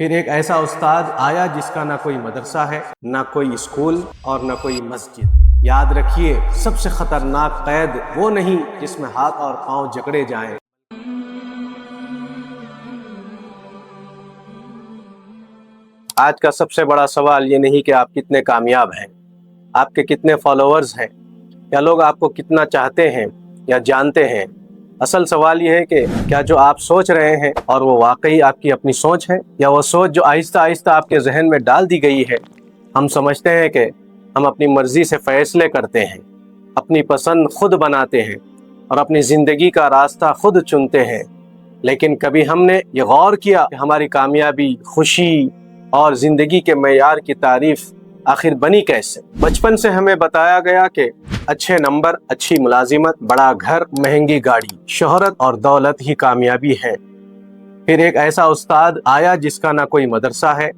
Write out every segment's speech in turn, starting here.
پھر ایک ایسا استاد آیا جس کا نہ کوئی مدرسہ ہے، نہ کوئی اسکول اور نہ کوئی مسجد۔ یاد رکھیے، سب سے خطرناک قید وہ نہیں جس میں ہاتھ اور پاؤں جکڑے جائیں۔ آج کا سب سے بڑا سوال یہ نہیں کہ آپ کتنے کامیاب ہیں، آپ کے کتنے فالوورز ہیں، یا لوگ آپ کو کتنا چاہتے ہیں یا جانتے ہیں۔ اصل سوال یہ ہے کہ کیا جو آپ سوچ رہے ہیں اور وہ واقعی آپ کی اپنی سوچ ہے، یا وہ سوچ جو آہستہ آہستہ آپ کے ذہن میں ڈال دی گئی ہے۔ ہم سمجھتے ہیں کہ ہم اپنی مرضی سے فیصلے کرتے ہیں، اپنی پسند خود بناتے ہیں اور اپنی زندگی کا راستہ خود چنتے ہیں، لیکن کبھی ہم نے یہ غور کیا کہ ہماری کامیابی، خوشی اور زندگی کے معیار کی تعریف آخر بنی کیسے؟ بچپن سے ہمیں بتایا گیا کہ اچھے نمبر، اچھی ملازمت، بڑا گھر، مہنگی گاڑی، شہرت اور دولت ہی کامیابی ہے۔ پھر ایک ایسا استاد آیا جس کا نہ کوئی مدرسہ ہے،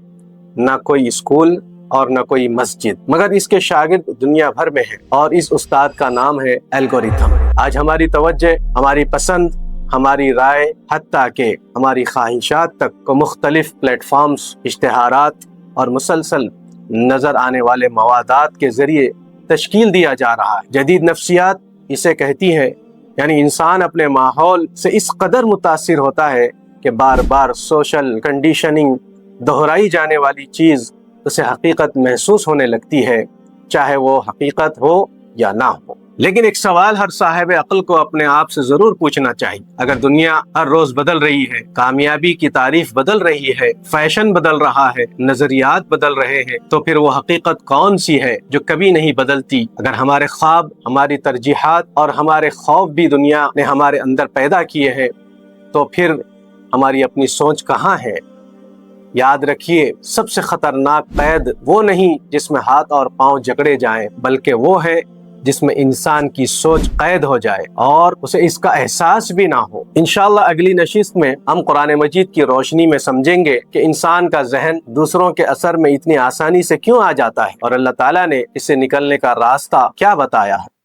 نہ کوئی اسکول اور نہ کوئی مسجد، مگر اس کے شاگرد دنیا بھر میں ہیں، اور اس استاد کا نام ہے الگورتھم۔ آج ہماری توجہ، ہماری پسند، ہماری رائے، حتیٰ کہ ہماری خواہشات تک کو مختلف پلیٹ فارمز، اشتہارات اور مسلسل نظر آنے والے موادات کے ذریعے تشکیل دیا جا رہا ہے۔ جدید نفسیات اسے کہتی ہے، یعنی انسان اپنے ماحول سے اس قدر متاثر ہوتا ہے کہ بار بار سوشل کنڈیشننگ دہرائی جانے والی چیز اسے حقیقت محسوس ہونے لگتی ہے، چاہے وہ حقیقت ہو یا نہ ہو۔ لیکن ایک سوال ہر صاحب عقل کو اپنے آپ سے ضرور پوچھنا چاہیے۔ اگر دنیا ہر روز بدل رہی ہے، کامیابی کی تعریف بدل رہی ہے، فیشن بدل رہا ہے، نظریات بدل رہے ہیں، تو پھر وہ حقیقت کون سی ہے جو کبھی نہیں بدلتی؟ اگر ہمارے خواب، ہماری ترجیحات اور ہمارے خوف بھی دنیا نے ہمارے اندر پیدا کیے ہیں، تو پھر ہماری اپنی سوچ کہاں ہے؟ یاد رکھیے، سب سے خطرناک قید وہ نہیں جس میں ہاتھ اور پاؤں جکڑے جائیں، بلکہ وہ ہے جس میں انسان کی سوچ قید ہو جائے اور اسے اس کا احساس بھی نہ ہو۔ انشاءاللہ اگلی نشست میں ہم قرآن مجید کی روشنی میں سمجھیں گے کہ انسان کا ذہن دوسروں کے اثر میں اتنی آسانی سے کیوں آ جاتا ہے، اور اللہ تعالیٰ نے اس سے نکلنے کا راستہ کیا بتایا ہے۔